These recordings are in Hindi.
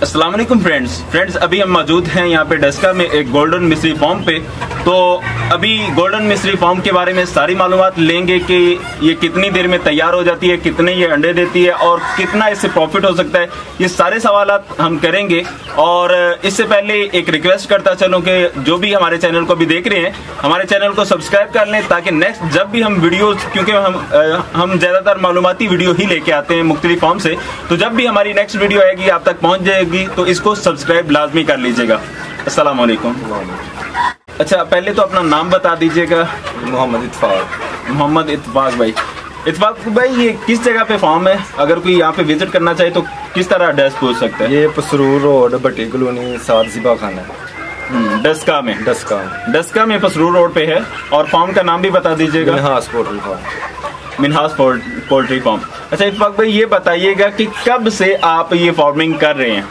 अस्सलाम वालेकुम फ्रेंड्स, अभी हम मौजूद हैं यहाँ पे डस्का में एक गोल्डन मिस्री फार्म पे। तो अभी गोल्डन मिस्री फार्म के बारे में सारी मालूमात लेंगे कि ये कितनी देर में तैयार हो जाती है, कितने ये अंडे देती है और कितना इससे प्रॉफिट हो सकता है, ये सारे सवालात हम करेंगे। और इससे पहले एक रिक्वेस्ट करता चलूँ कि जो भी हमारे चैनल को भी देख रहे हैं, हमारे चैनल को सब्सक्राइब कर लें ताकि नेक्स्ट जब भी हम वीडियोस, क्योंकि हम ज़्यादातर मालूमाती वीडियो ही लेके आते हैं मुख्तलिफ फार्म से, तो जब भी हमारी नेक्स्ट वीडियो आएगी आप तक पहुँच जाएगी, तो इसको सब्सक्राइब लाजमी कर लीजिएगा। अस्सलाम वालेकुम। अच्छा, पहले तो अपना नाम बता दीजिएगा। मोहम्मद इत्तफाक। मोहम्मद इत्तफाक भाई। इत्तफाक भाई, ये किस जगह पे फार्म है? अगर कोई यहाँ पे विजिट करना चाहे तो किस तरह एड्रेस पूछ सकते हैं? ये पसरूर रोड, भट्टी कॉलोनी, साथ ज़िबा खाना है। डस्का में। डस्का में पसरूर रोड पे है। और फार्म का नाम भी बता दीजिएगा। Minhas poultry farm. Minhas poultry farm. अच्छा इत्तफाक भाई, ये बताइएगा कि कब से आप ये फार्मिंग कर रहे हैं?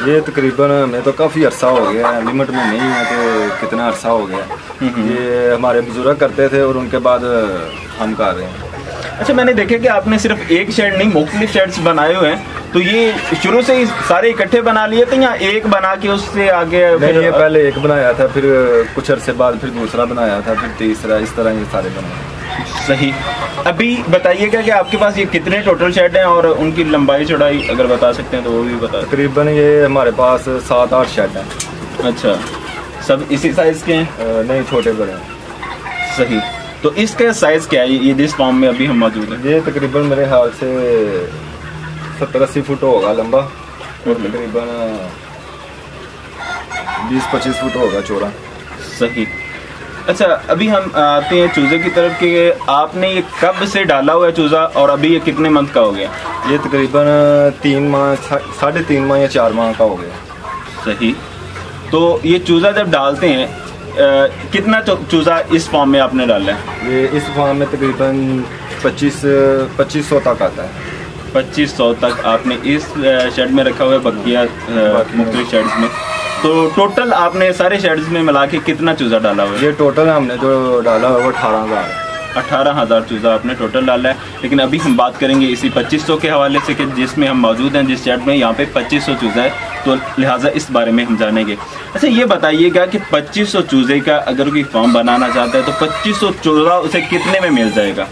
ये तकरीबन मैं तो काफ़ी अरसा हो गया, लिमिट में नहीं है तो कितना अरसा हो गया। ये हमारे बुजुर्ग करते थे और उनके बाद हम कर रहे हैं। अच्छा, मैंने देखा कि आपने सिर्फ एक शेड नहीं, मुख्तलिफ शेड्स बनाए हुए हैं, तो ये शुरू से ही सारे इकट्ठे बना लिए थे या एक बना के उससे आगे? नहीं, ये पहले एक बनाया था, फिर कुछ अरसे बाद फिर दूसरा बनाया था, फिर तीसरा, इस तरह ये सारे बनाए। सही। अभी बताइएगा कि आपके पास ये कितने टोटल शेड हैं और उनकी लंबाई चौड़ाई अगर बता सकते हैं तो वो भी बता। तकरीबन ये हमारे पास 7-8 शेड हैं। अच्छा, सब इसी साइज के हैं? नहीं, छोटे बड़े हैं। सही। तो इसका साइज क्या है ये जिस फार्म में अभी हम मौजूद हैं? ये तकरीबन मेरे ख्याल से 70-80 फुट होगा लंबा और तकरीबन 20-25 फुट होगा चौड़ा। सही। अच्छा, अभी हम आते हैं चूजे की तरफ कि आपने ये कब से डाला हुआ है चूजा और अभी ये कितने मंथ का हो गया? ये तकरीबन 3 माह, 3.5 माह या 4 माह का हो गया। सही। तो ये चूजा जब डालते हैं कितना चूजा इस फॉर्म में आपने डाला है? ये इस फॉर्म में तकरीबन 2500 तक आता है। 2500 तक आपने इस शेड में रखा हुआ है, बकिया मुख्तलिफ शेड्स में। तो टोटल आपने सारे शेड्स में मिला के कितना चूजा डाला हुआ है? ये टोटल हमने जो डाला हुआ 18,000 है। 18,000 चूजा आपने टोटल डाला है। लेकिन अभी हम बात करेंगे इसी 2500 के हवाले से कि जिसमें हम मौजूद हैं, जिस शेड में, यहाँ पे 2500 चूजा है, तो लिहाजा इस बारे में हम जानेंगे। अच्छा, ये बताइएगा कि 2500 चूजे का अगर कोई फार्म बनाना चाहता है तो 2500 चूजा उसे कितने में मिल जाएगा?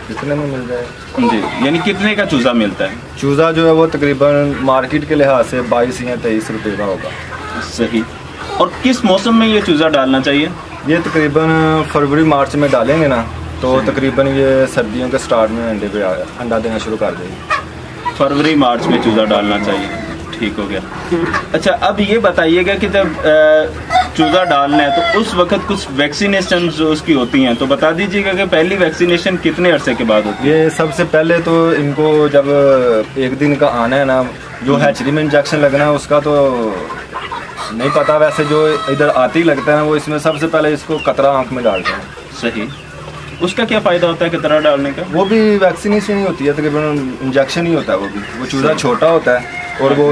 कितने में मिल जाएगा जी, यानी कितने का चूजा मिलता है? चूजा जो है वो तकरीबन मार्केट के लिहाज से 22 या 23 रुपये का होगा। सही। और किस मौसम में ये चूजा डालना चाहिए? ये तकरीबन फरवरी-मार्च में डालेंगे ना तो तकरीबन ये सर्दियों के स्टार्ट में अंडा देना शुरू कर देगी। फरवरी-मार्च में चूजा डालना चाहिए, ठीक हो गया। अच्छा, अब ये बताइएगा कि जब चूजा डालना है तो उस वक्त कुछ वैक्सीनेशन जो उसकी होती हैं, तो बता दीजिएगा कि पहली वैक्सीनेशन कितने अरसे के बाद होती है? ये सबसे पहले तो इनको जब 1 दिन का आना है ना, जो हैचरी में इंजेक्शन लगना है उसका तो नहीं पता, वैसे जो इधर आते ही लगता है ना, वो इसमें सबसे पहले इसको कतरा आँख में डालते हैं। सही। उसका क्या फ़ायदा होता है कतरा डालने का? वो भी वैक्सीनेशन ही होती है, तकरीबन इंजेक्शन ही होता है। वो भी वो चूजा छोटा होता है और वो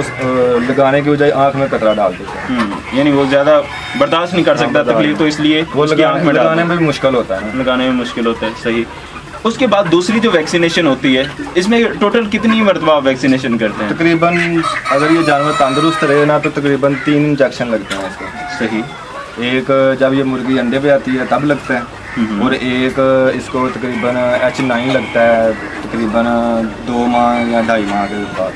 लगाने की बजाय आँख में कतरा डाल देते हैं। यानी वो ज़्यादा बर्दाश्त नहीं कर सकता तकलीफ, तो इसलिए वो लगाने में भी मुश्किल होता है। लगाने में मुश्किल होता है। सही। उसके बाद दूसरी जो वैक्सीनेशन होती है, इसमें टोटल कितनी मरतबा वैक्सीनेशन करते हैं? तकरीबन अगर ये जानवर तंदुरुस्त रहे ना तो तकरीबन 3 इंजेक्शन लगते हैं इसको। सही। एक जब ये मुर्गी अंडे पे आती है तब लगता है, और एक इसको तकरीबन H9 लगता है तकरीबन 2 माह या 2.5 माह के बाद।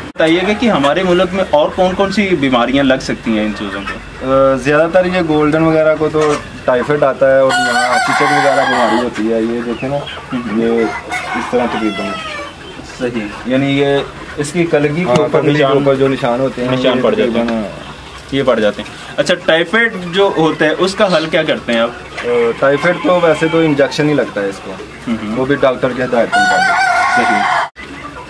बताइएगा कि हमारे मुल्क में और कौन कौन सी बीमारियां लग सकती हैं इन चीज़ों को? ज़्यादातर ये गोल्डन वगैरह को तो टाइफाइड आता है और यहाँ चिचक वगैरह बीमारी होती है। ये देखें ना, ये इस तरह तकरीबन। सही। यानी ये इसकी कलगी के ऊपर जो निशान होते हैं, निशान पड़ जाते हैं, ये पड़ जाते हैं। अच्छा, टाइफाइड जो होता है उसका हल क्या करते हैं आप? टाइफाइड तो वैसे तो इंजेक्शन ही लगता है इसको, वो भी डॉक्टर की हिदायत के मुताबिक। सही।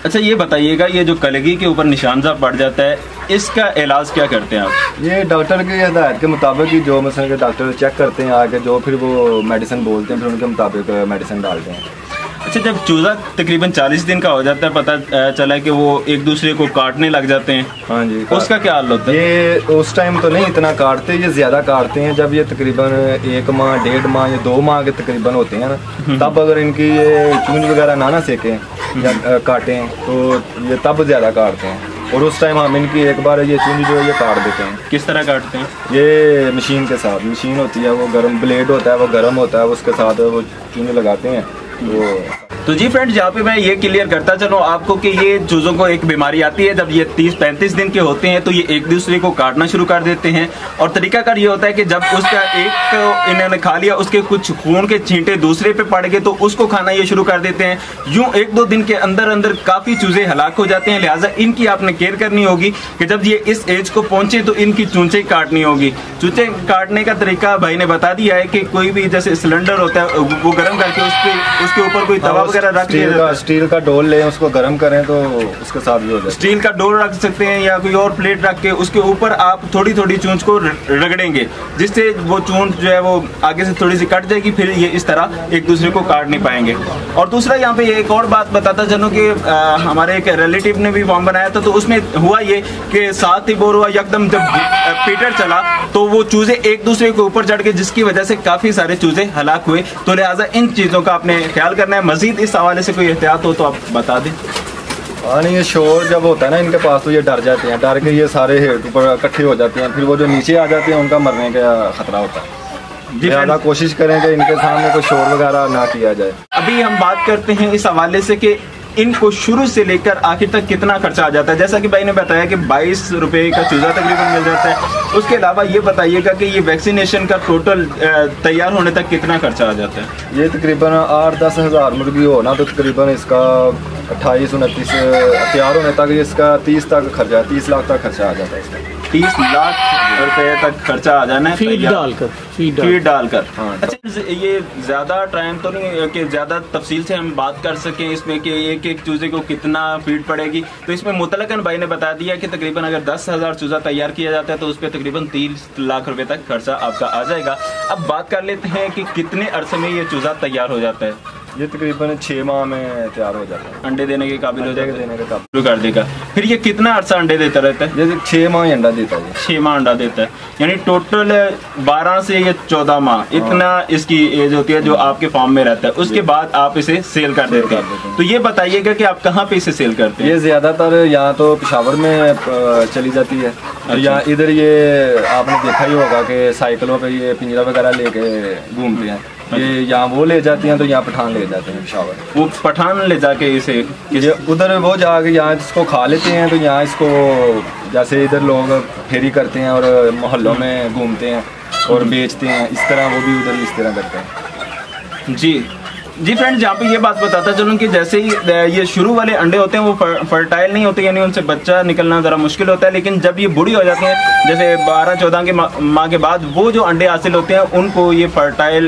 अच्छा, ये बताइएगा, ये जो कलगी के ऊपर निशान सा पड़ जाता है, इसका इलाज क्या करते हैं आप? ये डॉक्टर की हिदायत के मुताबिक ही, जो मसलन के डॉक्टर चेक करते हैं आके, जो फिर वो मेडिसिन बोलते हैं, फिर उनके मुताबिक मेडिसिन डालते हैं। अच्छा, जब चूजा तकरीबन 40 दिन का हो जाता है, पता चला कि वो एक दूसरे को काटने लग जाते हैं, हाँ जी, उसका क्या हाल होता है? ये उस टाइम तो नहीं इतना काटते, ये ज़्यादा काटते हैं जब ये तकरीबन 1 माह, 1.5 माह या 2 माह के तकरीबन होते हैं ना, तब अगर इनकी ये चूंज वगैरह ना सेकें या काटें तो ये तब ज़्यादा काटते हैं। और उस टाइम हम इनकी एक बार ये चुंज जो है ये काट देते हैं। किस तरह काटते हैं? ये मशीन के साथ, मशीन होती है वो गर्म, ब्लेड होता है वो गर्म होता है, उसके साथ वो चुंज लगाते हैं वो। तो जी फ्रेंड्स, यहाँ पे मैं ये क्लियर करता चलूँ आपको कि ये चूज़ों को एक बीमारी आती है जब ये 30-35 दिन के होते हैं तो ये एक दूसरे को काटना शुरू कर देते हैं। और तरीकाकार ये होता है कि जब उसका एक इन्होंने खा लिया, उसके कुछ खून के छींटे दूसरे पे पड़ गए तो उसको खाना ये शुरू कर देते हैं। यूं 1-2 दिन के अंदर अंदर काफ़ी चूज़े हलाक हो जाते हैं। लिहाजा इनकी आपने केयर करनी होगी कि जब ये इस एज को पहुंचे तो इनकी चूंचे काटनी होगी। चूंचे काटने का तरीका भाई ने बता दिया है कि कोई भी जैसे सिलेंडर होता है वो गर्म करके उसके ऊपर कोई तवा रख दिया, स्टील का डोल लें, उसको गर्म करें तो उसके साथ भी हो जाए। स्टील का डोल रख सकते हैं या कोई और प्लेट रख के उसके ऊपर आप थोड़ी थोड़ी चूंच को रगड़ेंगे, जिससे वो चूंच जो है वो आगे से थोड़ी सी कट जाएगी, फिर ये इस तरह एक दूसरे को काट नहीं पाएंगे। और दूसरा यहाँ पे एक और बात बताता चलूँ कि हमारे एक रिलेटिव ने भी फॉर्म बनाया था, तो उसमें हुआ ये कि 7 ही बोर हुआ एकदम जब पीटर चला तो वो चूजे एक दूसरे के ऊपर चढ़ गए, जिसकी वजह से काफी सारे चूजे हलाक हुए। तो लिहाजा इन चीजों का आपने ख्याल करना है। मजीद इस हवाले से कोई एहतियात हो तो आप बता दें। हाँ नहीं, ये शोर जब होता है ना इनके पास तो ये डर जाते हैं, डर के ये सारे ऊपर इकट्ठे हो जाते हैं, फिर वो जो नीचे आ जाते हैं उनका मरने का खतरा होता है। ज़्यादा कोशिश करें कि इनके सामने कोई शोर वगैरह ना किया जाए। अभी हम बात करते हैं इस हवाले से कि इनको शुरू से लेकर आखिर तक कितना खर्चा आ जाता है। जैसा कि भाई ने बताया कि 22 रुपए का चूजा तकरीबन मिल जाता है। उसके अलावा ये बताइएगा कि ये वैक्सीनेशन का टोटल तैयार होने तक कितना खर्चा आ जाता है? ये तकरीबन 8-10 हज़ार मुर्गी हो ना तो तकरीबन इसका 28-29 तैयार होने तक इसका 30 तक खर्चा, 30 लाख तक खर्चा आ जाता है इसका। 30 लाख रुपए तक खर्चा आ जाना है फीड डालकर। हाँ। अच्छा, ये ज्यादा टाइम तो नहीं कि ज्यादा तफसील से हम बात कर सकें इसमें कि एक चूजे को कितना फीड पड़ेगी, तो इसमें मुतलकन भाई ने बता दिया कि तकरीबन अगर 10,000 चूजा तैयार किया जाता है तो उस पर तकरीबन 30 लाख रुपए तक खर्चा आपका आ जाएगा। अब बात कर लेते हैं कि कितने अरसे में ये चूजा तैयार हो जाता है। ये तकरीबन 6 माह में तैयार हो जाता है, अंडे देने के काबिल हो जाएगा, देने के काबिल शुरू कर देगा। फिर ये कितना अरसा अंडे देता रहता है? जैसे 6 माह अंडा देता है, 6 माह अंडा देता है, यानी टोटल 12 से या 14 माह इतना इसकी एज होती है जो आपके फार्म में रहता है। उसके बाद आप इसे सेल कर देते हैं। तो ये बताइएगा कि आप कहाँ पे इसे सेल करते हैं? ये ज्यादातर यहाँ तो पेशावर में चली जाती है। अच्छा। यहाँ इधर ये आपने देखा ही होगा कि साइकिलों पे ये पिंजरा वगैरह लेके घूमते हैं। ये यहाँ वो ले जाती हैं तो यहाँ पठान ले जाते हैं पेशावर। वो पठान ले जाके इसे उधर वो जाके यहाँ इसको खा लेते हैं, तो यहाँ इसको जैसे इधर लोग फेरी करते हैं और मोहल्लों में घूमते हैं और बेचते हैं, इस तरह वो भी उधर इस तरह करते हैं। जी फ्रेंड्स, यहाँ पे ये बात बताता चलूँ कि जैसे ही ये शुरू वाले अंडे होते हैं वो फर्टाइल नहीं होते, यानी उनसे बच्चा निकलना ज़रा मुश्किल होता है। लेकिन जब ये बूढ़ी हो जाती हैं, जैसे 12-14 के माह के बाद, वो जो अंडे हासिल होते हैं उनको ये फर्टाइल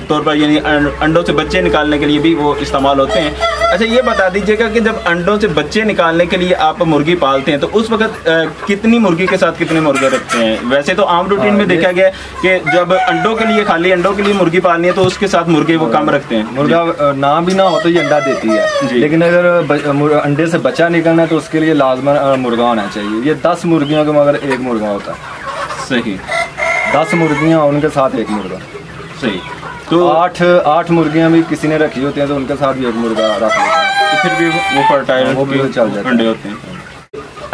तौर पर यानी अंडों से बच्चे निकालने के लिए भी वो इस्तेमाल होते हैं। अच्छा, ये बता दीजिएगा कि जब अंडों से बच्चे निकालने के लिए आप मुर्गी पालते हैं तो उस वक्त कितनी मुर्गी के साथ कितने मुर्गे रखते हैं? वैसे तो आम रूटीन में देखा गया है कि जब अंडों के लिए खाली अंडों के लिए मुर्गी पालनी है तो उसके साथ मुर्गे वो कम रखते हैं। मुर्गा ना भी ना हो तो ये अंडा देती है, लेकिन अगर अंडे से बच्चा निकलना है तो उसके लिए लाजमन मुर्गा होना चाहिए। ये 10 मुर्गियों के मगर 1 मुर्गा होता है। सही, 10 मुर्गियाँ उनके साथ 1 मुर्गा। सही। तो 8 मुर्गियाँ भी किसी ने रखी होती हैं तो उनके साथ भी 1 मुर्गा रख लेते हैं, तो फिर भी वो फर्टाइल वो भी चल जाते अंडे होते हैं।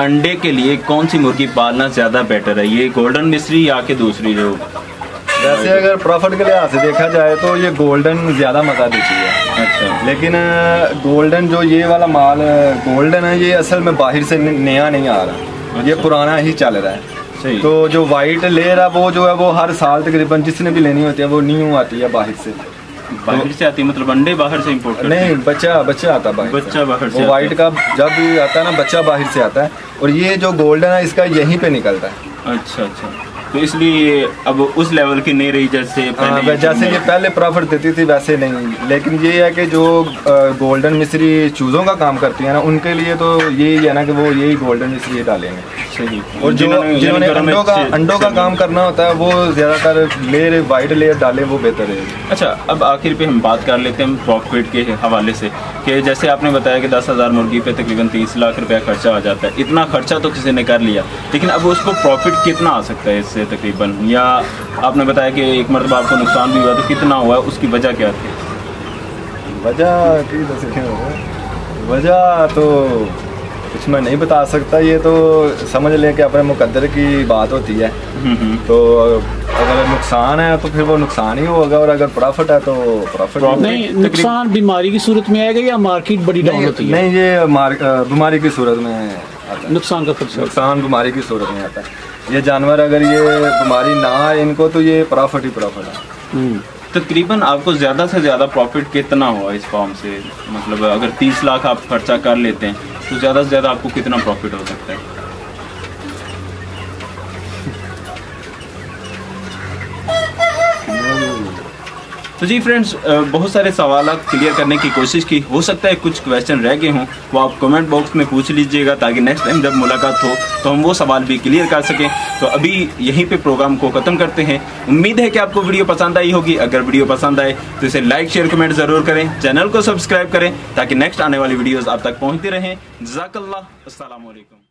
अंडे के लिए कौन सी मुर्गी पालना ज्यादा बेटर है, ये गोल्डन मिस्री या के दूसरी? जो वैसे अगर प्रॉफिट के लिहाज से देखा जाए तो ये गोल्डन ज़्यादा मज़ा देती है। अच्छा। लेकिन गोल्डन जो ये वाला माल गोल्डन है ये असल में बाहर से नया नहीं आ रहा। अच्छा। ये पुराना ही चल रहा है। सही। तो जो वाइट लेयर है वो जो है वो हर साल तकरीबन जिसने भी लेनी होती है वो न्यू आती है बाहर से। बाहर से आती है मतलब अंडे बाहर से इंपोर्ट? नहीं, बच्चा आता है, बच्चा बाहर से। वो वाइट का जब भी आता है ना बच्चा बाहर से आता है, और ये जो गोल्डन है इसका यहीं पे निकलता है। अच्छा, तो इसलिए अब उस लेवल की नहीं रही जैसे पहले। जैसे ये पहले प्रॉफिट देती थी वैसे नहीं। लेकिन ये है कि जो गोल्डन मिस्री चूज़ों का काम करती है ना उनके लिए तो यही है ना कि वो यही गोल्डन मिस्री डालेंगे। सही। और जिन्होंने अंडों का काम करना होता है वो ज़्यादातर लेयर वाइट लेयर डालें, वो बेहतर है। अच्छा, अब आखिर पे हम बात कर लेते हैं प्रॉफिट के हवाले से कि जैसे आपने बताया कि 10,000 मुर्गी पे तकरीबन 30 लाख रुपया खर्चा आ जाता है। इतना खर्चा तो किसी ने कर लिया, लेकिन अब उसको प्रॉफिट कितना आ सकता है इससे तकरीबन? या आपने बताया कि एक मरतबा आपको नुकसान भी हुआ, तो कितना हुआ, उसकी वजह क्या थी? वजह तो कुछ मैं नहीं बता सकता, ये तो समझ लें कि अपने मुकद्दर की बात होती है। तो अगर नुकसान है तो फिर वो नुकसान ही होगा, और अगर प्रॉफिट है तो प्रॉफिट। नहीं, नुकसान बीमारी की सूरत में आएगा या मार्केट बड़ी डाउन होती है? नहीं, ये बीमारी की सूरत में आता है। नुकसान का खर्चा, नुकसान बीमारी की सूरत में आता है। ये जानवर अगर ये बीमारी ना आए इनको तो ये प्रॉफिट ही प्रॉफिट है। तकरीबन आपको ज़्यादा से ज़्यादा प्रॉफिट कितना हुआ इस फार्म से? मतलब अगर 30 लाख आप खर्चा कर लेते हैं तो ज़्यादा से ज़्यादा आपको कितना प्रॉफिट हो सकता है? तो जी फ्रेंड्स, बहुत सारे सवाल क्लियर करने की कोशिश की। हो सकता है कुछ क्वेश्चन रह गए हों, वो आप कमेंट बॉक्स में पूछ लीजिएगा ताकि नेक्स्ट टाइम जब मुलाकात हो तो हम वो सवाल भी क्लियर कर सकें। तो अभी यहीं पे प्रोग्राम को ख़त्म करते हैं। उम्मीद है कि आपको वीडियो पसंद आई होगी। अगर वीडियो पसंद आए तो इसे लाइक शेयर कमेंट ज़रूर करें, चैनल को सब्सक्राइब करें ताकि नेक्स्ट आने वाली वीडियोज़ आप तक पहुँचती रहें। जज़ाकल्लाह, अस्सलाम वालेकुम।